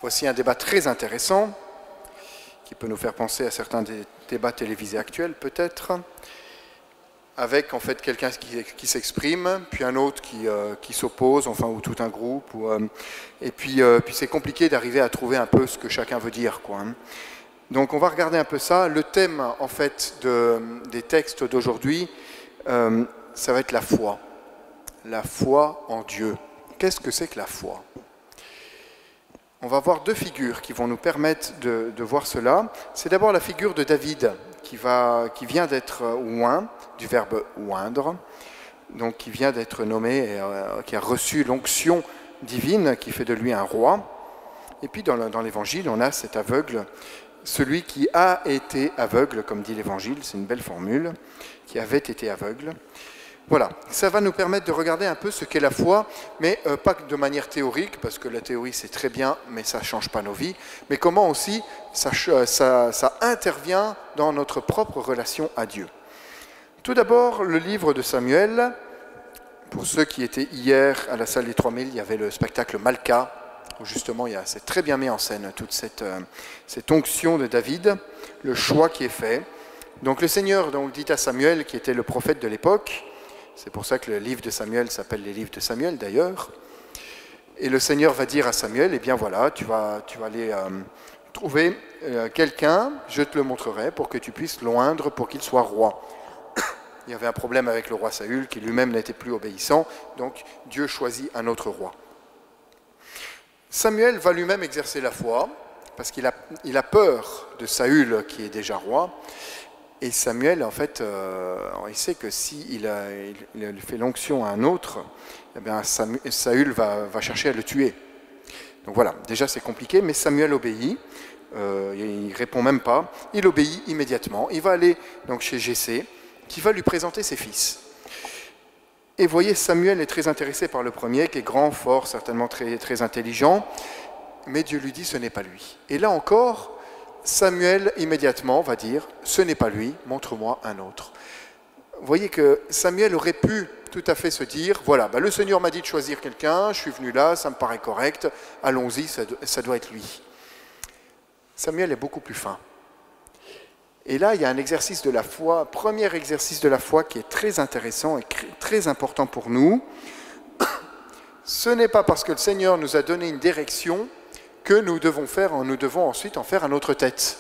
Voici un débat très intéressant qui peut nous faire penser à certains des débats télévisés actuels peut-être, avec en fait quelqu'un qui s'exprime, puis un autre qui s'oppose, enfin ou tout un groupe, et puis c'est compliqué d'arriver à trouver un peu ce que chacun veut dire, quoi. Donc on va regarder un peu ça. Le thème en fait des textes d'aujourd'hui, ça va être la foi. La foi en Dieu. Qu'est-ce que c'est que la foi ? On va voir deux figures qui vont nous permettre de voir cela. C'est d'abord la figure de David, qui vient d'être oint, du verbe oindre, donc qui vient d'être nommé, qui a reçu l'onction divine, qui fait de lui un roi. Et puis dans l'Évangile, on a cet aveugle, celui qui a été aveugle, comme dit l'Évangile, c'est une belle formule, qui avait été aveugle. Voilà, ça va nous permettre de regarder un peu ce qu'est la foi, mais pas de manière théorique, parce que la théorie c'est très bien, mais ça ne change pas nos vies, mais comment aussi ça intervient dans notre propre relation à Dieu. Tout d'abord, le livre de Samuel. Pour ceux qui étaient hier à la salle des 3000, il y avait le spectacle Malka, où justement c'est très bien mis en scène toute cette onction de David, le choix qui est fait. Donc le Seigneur dit à Samuel, qui était le prophète de l'époque, c'est pour ça que le livre de Samuel s'appelle les livres de Samuel d'ailleurs. Et le Seigneur va dire à Samuel, eh bien voilà, tu vas aller trouver quelqu'un, je te le montrerai, pour que tu puisses l'oindre pour qu'il soit roi. Il y avait un problème avec le roi Saül, qui lui-même n'était plus obéissant, donc Dieu choisit un autre roi. Samuel va lui-même exercer la foi, parce qu'il a peur de Saül, qui est déjà roi. Et Samuel, en fait, il sait que s'il fait l'onction à un autre, eh bien Saül va chercher à le tuer. Donc voilà, déjà c'est compliqué, mais Samuel obéit. Il ne répond même pas. Il obéit immédiatement. Il va aller donc chez Jessé, qui va lui présenter ses fils. Et vous voyez, Samuel est très intéressé par le premier, qui est grand, fort, certainement très, très intelligent. Mais Dieu lui dit, ce n'est pas lui. Et là encore, Samuel, immédiatement, va dire « Ce n'est pas lui, montre-moi un autre ». Vous voyez que Samuel aurait pu tout à fait se dire « Voilà, le Seigneur m'a dit de choisir quelqu'un, je suis venu là, ça me paraît correct, allons-y, ça doit être lui ». Samuel est beaucoup plus fin. Et là, il y a un exercice de la foi, premier exercice de la foi qui est très intéressant et très important pour nous. Ce n'est pas parce que le Seigneur nous a donné une direction que nous devons ensuite en faire à notre tête.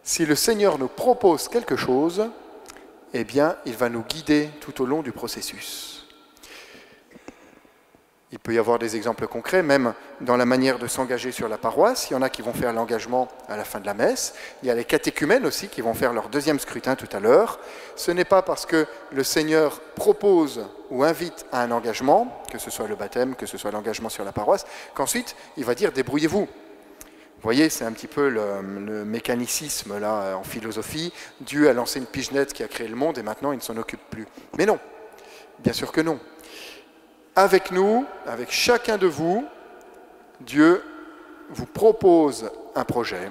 Si le Seigneur nous propose quelque chose, eh bien, il va nous guider tout au long du processus. Il peut y avoir des exemples concrets, même dans la manière de s'engager sur la paroisse. Il y en a qui vont faire l'engagement à la fin de la messe. Il y a les catéchumènes aussi qui vont faire leur deuxième scrutin tout à l'heure. Ce n'est pas parce que le Seigneur propose ou invite à un engagement, que ce soit le baptême, que ce soit l'engagement sur la paroisse, qu'ensuite il va dire « débrouillez-vous ». Vous voyez, c'est un petit peu le mécanicisme là en philosophie. Dieu a lancé une pigenette qui a créé le monde et maintenant il ne s'en occupe plus. Mais non, bien sûr que non. Avec nous, avec chacun de vous, Dieu vous propose un projet,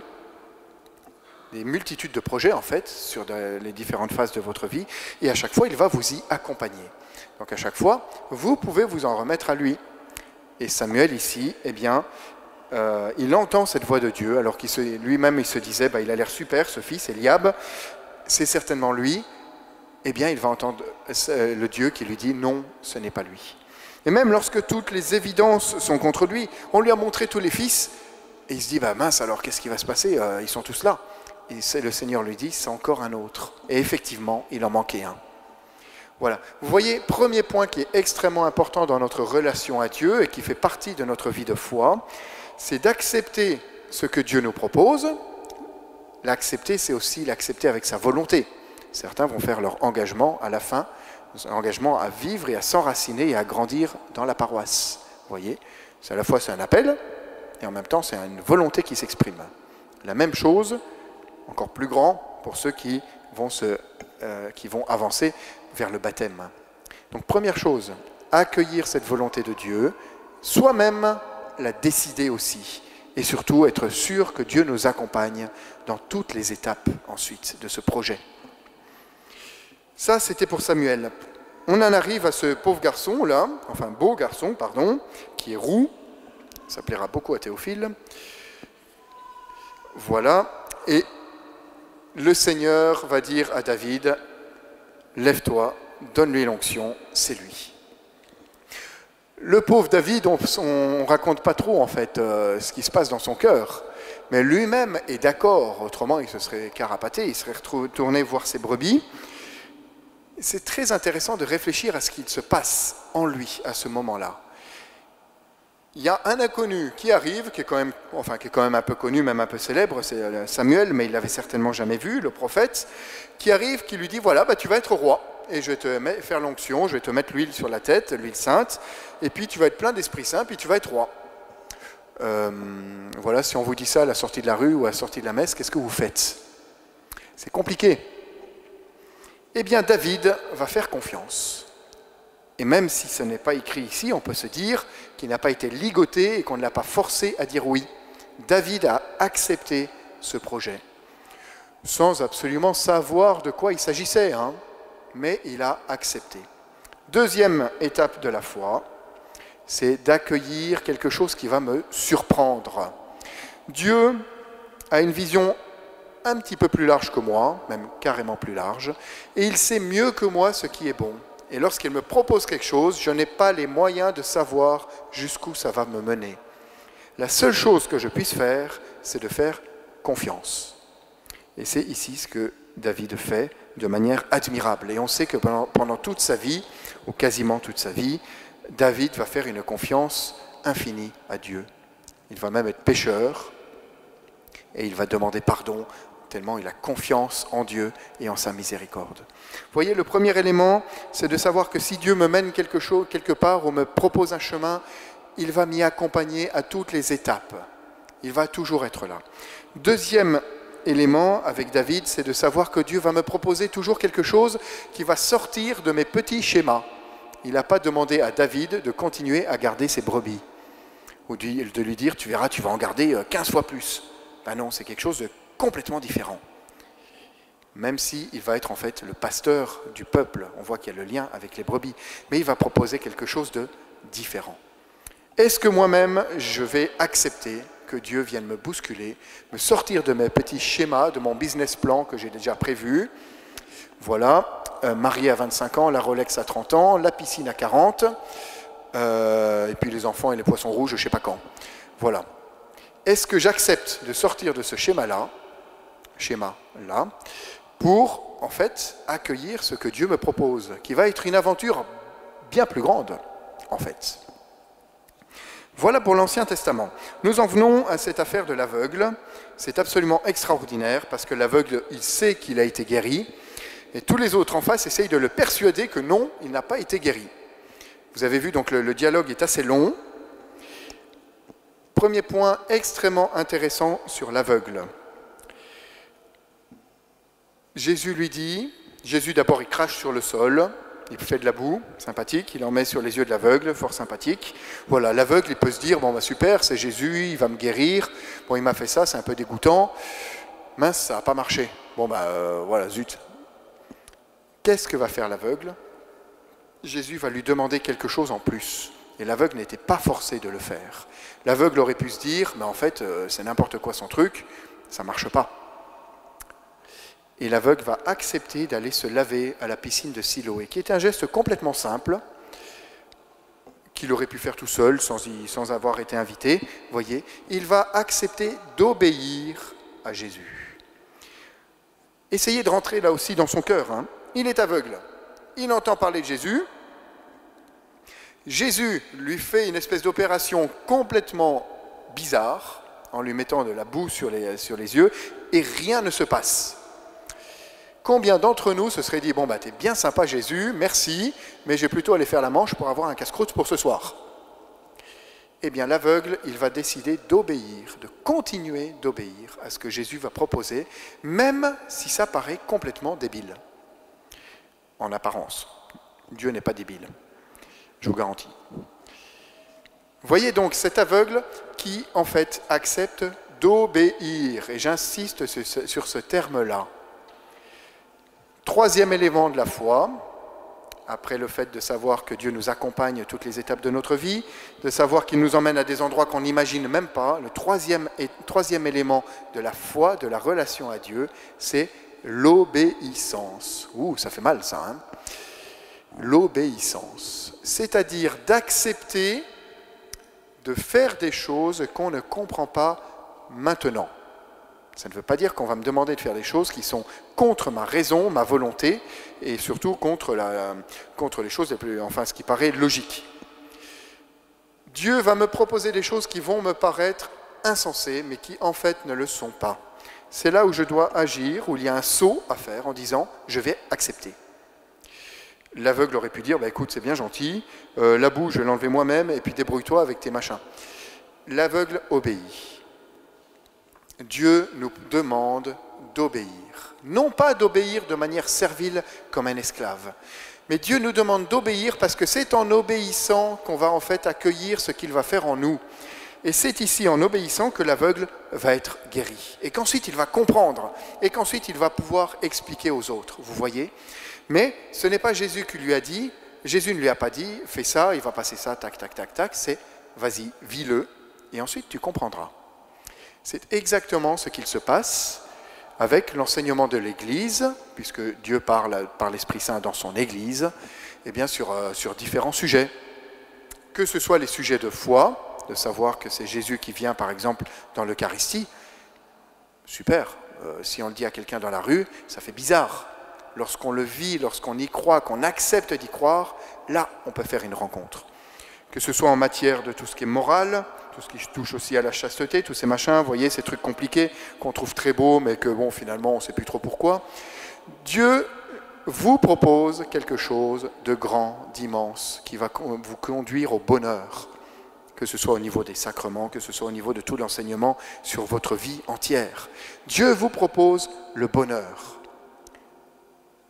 des multitudes de projets en fait, sur les différentes phases de votre vie, et à chaque fois, il va vous y accompagner. Donc à chaque fois, vous pouvez vous en remettre à lui. Et Samuel ici, eh bien, il entend cette voix de Dieu, alors qu'il lui-même il se disait, il a l'air super ce fils, Eliab, c'est certainement lui. Eh bien, il va entendre le Dieu qui lui dit, non, ce n'est pas lui. Et même lorsque toutes les évidences sont contre lui, on lui a montré tous les fils, et il se dit, mince, alors qu'est-ce qui va se passer? Ils sont tous là. Et le Seigneur lui dit, c'est encore un autre. Et effectivement, il en manquait un. Voilà. Vous voyez, premier point qui est extrêmement important dans notre relation à Dieu et qui fait partie de notre vie de foi, c'est d'accepter ce que Dieu nous propose. L'accepter, c'est aussi l'accepter avec sa volonté. Certains vont faire leur engagement à la fin, un engagement à vivre et à s'enraciner et à grandir dans la paroisse. Vous voyez, c'est à la fois c'est un appel et en même temps c'est une volonté qui s'exprime. La même chose, encore plus grand pour ceux qui vont avancer vers le baptême. Donc première chose, accueillir cette volonté de Dieu, soi-même la décider aussi et surtout être sûr que Dieu nous accompagne dans toutes les étapes ensuite de ce projet. Ça, c'était pour Samuel. On en arrive à ce pauvre garçon, là, enfin beau garçon, pardon, qui est roux, Ça plaira beaucoup à Théophile. Voilà. Et le Seigneur va dire à David, lève-toi, donne-lui l'onction, c'est lui. Le pauvre David, on ne raconte pas trop en fait ce qui se passe dans son cœur, mais lui-même est d'accord, autrement il se serait carapaté, il serait retourné voir ses brebis. C'est très intéressant de réfléchir à ce qu'il se passe en lui à ce moment-là. Il y a un inconnu qui arrive, qui est quand même un peu connu, même un peu célèbre, c'est Samuel, mais il l'avait certainement jamais vu, le prophète, qui arrive, qui lui dit, voilà, tu vas être roi, et je vais te faire l'onction, je vais te mettre l'huile sur la tête, l'huile sainte, et puis tu vas être plein d'Esprit Saint, puis tu vas être roi. Voilà, si on vous dit ça à la sortie de la rue ou à la sortie de la messe, qu'est-ce que vous faites? C'est compliqué. Eh bien, David va faire confiance. Et même si ce n'est pas écrit ici, on peut se dire qu'il n'a pas été ligoté et qu'on ne l'a pas forcé à dire oui. David a accepté ce projet, sans absolument savoir de quoi il s'agissait, mais il a accepté. Deuxième étape de la foi, c'est d'accueillir quelque chose qui va me surprendre. Dieu a une vision un petit peu plus large que moi, même carrément plus large, et il sait mieux que moi ce qui est bon. Et lorsqu'il me propose quelque chose, je n'ai pas les moyens de savoir jusqu'où ça va me mener. La seule chose que je puisse faire, c'est de faire confiance. Et c'est ici ce que David fait de manière admirable. Et on sait que pendant toute sa vie, ou quasiment toute sa vie, David va faire une confiance infinie à Dieu. Il va même être pécheur et il va demander pardon tellement il a confiance en Dieu et en sa miséricorde. Vous voyez, le premier élément, c'est de savoir que si Dieu me mène quelque part ou me propose un chemin, il va m'y accompagner à toutes les étapes. Il va toujours être là. Deuxième élément avec David, c'est de savoir que Dieu va me proposer toujours quelque chose qui va sortir de mes petits schémas. Il n'a pas demandé à David de continuer à garder ses brebis, ou de lui dire, tu verras, tu vas en garder 15 fois plus. Ben non, c'est quelque chose de complètement différent. Même s'il va être en fait le pasteur du peuple, on voit qu'il y a le lien avec les brebis, mais il va proposer quelque chose de différent. Est-ce que moi-même, je vais accepter que Dieu vienne me bousculer, me sortir de mes petits schémas, de mon business plan que j'ai déjà prévu? Voilà, marié à 25 ans, la Rolex à 30 ans, la piscine à 40, et puis les enfants et les poissons rouges, je ne sais pas quand. Voilà. Est-ce que j'accepte de sortir de ce schéma-là, pour, en fait, accueillir ce que Dieu me propose, qui va être une aventure bien plus grande, en fait. Voilà pour l'Ancien Testament. Nous en venons à cette affaire de l'aveugle. C'est absolument extraordinaire, parce que l'aveugle, il sait qu'il a été guéri, et tous les autres en face essayent de le persuader que non, il n'a pas été guéri. Vous avez vu, donc le dialogue est assez long. Premier point extrêmement intéressant sur l'aveugle. Jésus lui dit, d'abord il crache sur le sol, il fait de la boue, sympathique, il en met sur les yeux de l'aveugle, fort sympathique. Voilà, l'aveugle il peut se dire, bon bah super, c'est Jésus, il va me guérir, bon il m'a fait ça, c'est un peu dégoûtant, mince, ça n'a pas marché. Bon bah voilà, zut. Qu'est-ce que va faire l'aveugle? Jésus va lui demander quelque chose en plus. Et l'aveugle n'était pas forcé de le faire. L'aveugle aurait pu se dire, mais en fait, c'est n'importe quoi son truc, ça ne marche pas. Et l'aveugle va accepter d'aller se laver à la piscine de Siloé, qui est un geste complètement simple, qu'il aurait pu faire tout seul, sans avoir été invité. Voyez, il va accepter d'obéir à Jésus. Essayez de rentrer là aussi dans son cœur. Il est aveugle. Il entend parler de Jésus. Jésus lui fait une espèce d'opération complètement bizarre, en lui mettant de la boue sur les yeux, et rien ne se passe. Combien d'entre nous se seraient dit, bon bah t'es bien sympa Jésus, merci, mais je vais plutôt aller faire la manche pour avoir un casse-croûte pour ce soir. Eh bien l'aveugle, il va décider d'obéir, de continuer d'obéir à ce que Jésus va proposer, même si ça paraît complètement débile. En apparence, Dieu n'est pas débile. Je vous garantis. Voyez donc cet aveugle qui, en fait, accepte d'obéir. Et j'insiste sur ce terme-là. Troisième élément de la foi, après le fait de savoir que Dieu nous accompagne à toutes les étapes de notre vie, de savoir qu'il nous emmène à des endroits qu'on n'imagine même pas, le troisième élément de la foi, de la relation à Dieu, c'est l'obéissance. Ouh, ça fait mal ça, hein? L'obéissance, c'est-à-dire d'accepter de faire des choses qu'on ne comprend pas maintenant. Ça ne veut pas dire qu'on va me demander de faire des choses qui sont contre ma raison, ma volonté, et surtout contre les choses les plus, enfin, ce qui paraît logique. Dieu va me proposer des choses qui vont me paraître insensées, mais qui en fait ne le sont pas. C'est là où je dois agir, où il y a un saut à faire en disant « je vais accepter ». L'aveugle aurait pu dire bah, « écoute, c'est bien gentil, la boue, je vais l'enlever moi-même, et puis débrouille-toi avec tes machins ». L'aveugle obéit. Dieu nous demande d'obéir. Non pas d'obéir de manière servile comme un esclave, mais Dieu nous demande d'obéir parce que c'est en obéissant qu'on va en fait accueillir ce qu'il va faire en nous. Et c'est ici en obéissant que l'aveugle va être guéri. Et qu'ensuite il va comprendre. Et qu'ensuite il va pouvoir expliquer aux autres. Vous voyez ? Mais ce n'est pas Jésus qui lui a dit, Jésus ne lui a pas dit, fais ça, il va passer ça, tac, tac, tac, tac. C'est, vas-y, vis-le, et ensuite tu comprendras. C'est exactement ce qu'il se passe avec l'enseignement de l'Église, puisque Dieu parle par l'Esprit Saint dans son Église, et bien sur différents sujets. Que ce soit les sujets de foi, de savoir que c'est Jésus qui vient, par exemple, dans l'Eucharistie, super. Si on le dit à quelqu'un dans la rue, ça fait bizarre. Lorsqu'on le vit, lorsqu'on y croit, qu'on accepte d'y croire, là, on peut faire une rencontre. Que ce soit en matière de tout ce qui est moral, tout ce qui touche aussi à la chasteté, tous ces machins, vous voyez, ces trucs compliqués qu'on trouve très beaux, mais que, bon, finalement, on ne sait plus trop pourquoi. Dieu vous propose quelque chose de grand, d'immense, qui va vous conduire au bonheur, que ce soit au niveau des sacrements, que ce soit au niveau de tout l'enseignement sur votre vie entière. Dieu vous propose le bonheur.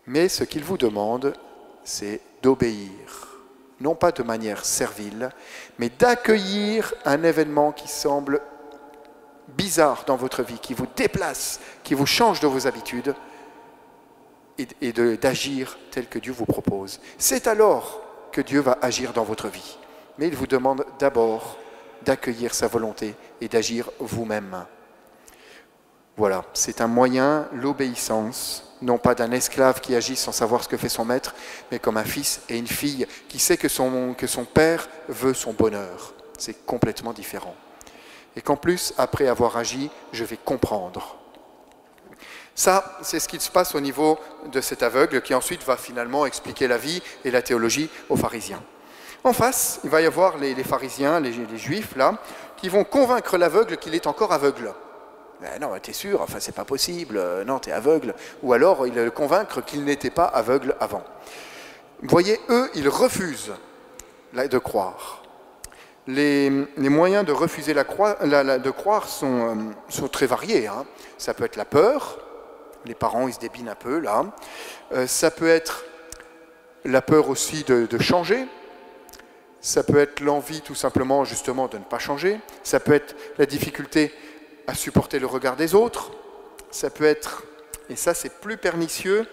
Mais ce qu'il vous demande, c'est d'obéir. Non pas de manière servile, mais d'accueillir un événement qui semble bizarre dans votre vie, qui vous déplace, qui vous change de vos habitudes, et d'agir tel que Dieu vous propose. C'est alors que Dieu va agir dans votre vie. Mais il vous demande d'abord d'accueillir sa volonté et d'agir vous-même. Voilà, c'est un moyen, l'obéissance, non pas d'un esclave qui agit sans savoir ce que fait son maître, mais comme un fils et une fille qui sait que son père veut son bonheur. C'est complètement différent. Et qu'en plus, après avoir agi, je vais comprendre. Ça, c'est ce qui se passe au niveau de cet aveugle qui ensuite va finalement expliquer la vie et la théologie aux pharisiens. En face, il va y avoir les pharisiens, les juifs, là, qui vont convaincre l'aveugle qu'il est encore aveugle. Ben non, t'es sûr, enfin c'est pas possible, non, t'es aveugle. Ou alors, il le convaincre qu'il n'était pas aveugle avant. Vous voyez, eux, ils refusent de croire. Les moyens de refuser de croire sont très variés. Hein. Ça peut être la peur, les parents ils se débinent un peu là. Ça peut être la peur aussi de changer. Ça peut être l'envie tout simplement justement de ne pas changer. Ça peut être la difficulté à supporter le regard des autres. Ça peut être, et ça c'est plus pernicieux,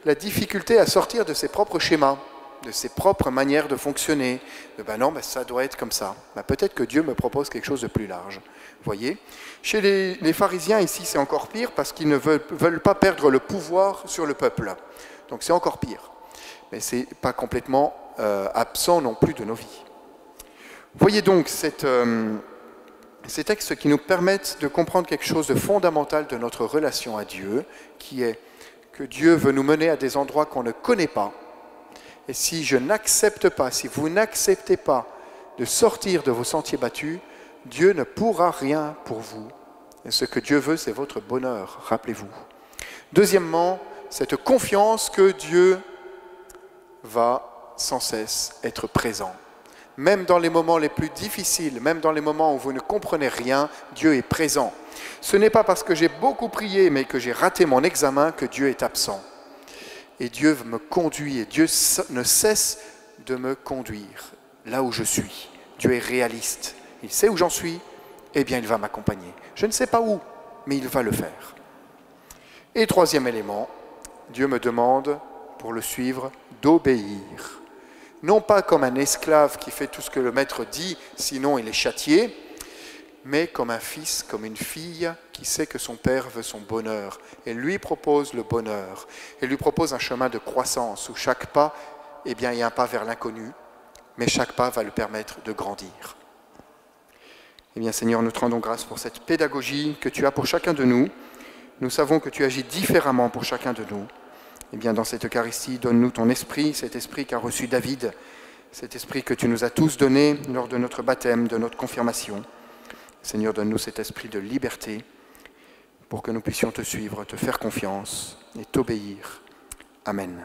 la difficulté à sortir de ses propres schémas, de ses propres manières de fonctionner. Ben non, ben ça doit être comme ça. Ben peut-être que Dieu me propose quelque chose de plus large. Vous voyez ? Chez les pharisiens, ici, c'est encore pire parce qu'ils ne veulent pas perdre le pouvoir sur le peuple. Donc c'est encore pire. Mais ce n'est pas complètement absent non plus de nos vies. Voyez donc ces textes qui nous permettent de comprendre quelque chose de fondamental de notre relation à Dieu, qui est que Dieu veut nous mener à des endroits qu'on ne connaît pas. Et si je n'accepte pas, si vous n'acceptez pas de sortir de vos sentiers battus, Dieu ne pourra rien pour vous. Et ce que Dieu veut, c'est votre bonheur, rappelez-vous. Deuxièmement, cette confiance que Dieu va sans cesse être présent. Même dans les moments les plus difficiles, même dans les moments où vous ne comprenez rien, Dieu est présent. Ce n'est pas parce que j'ai beaucoup prié, mais que j'ai raté mon examen, que Dieu est absent. Et Dieu me conduit, et Dieu ne cesse de me conduire là où je suis. Dieu est réaliste. Il sait où j'en suis, eh bien il va m'accompagner. Je ne sais pas où, mais il va le faire. Et troisième élément, Dieu me demande, pour le suivre, d'obéir. Non pas comme un esclave qui fait tout ce que le maître dit, sinon il est châtié, mais comme un fils, comme une fille qui sait que son père veut son bonheur et lui propose le bonheur, et lui propose un chemin de croissance où chaque pas, eh bien, il y a un pas vers l'inconnu, mais chaque pas va le permettre de grandir. Eh bien, Seigneur, nous te rendons grâce pour cette pédagogie que tu as pour chacun de nous. Nous savons que tu agis différemment pour chacun de nous. Eh bien, dans cette Eucharistie, donne-nous ton esprit, cet esprit qu'a reçu David, cet esprit que tu nous as tous donné lors de notre baptême, de notre confirmation. Seigneur, donne-nous cet esprit de liberté pour que nous puissions te suivre, te faire confiance et t'obéir. Amen.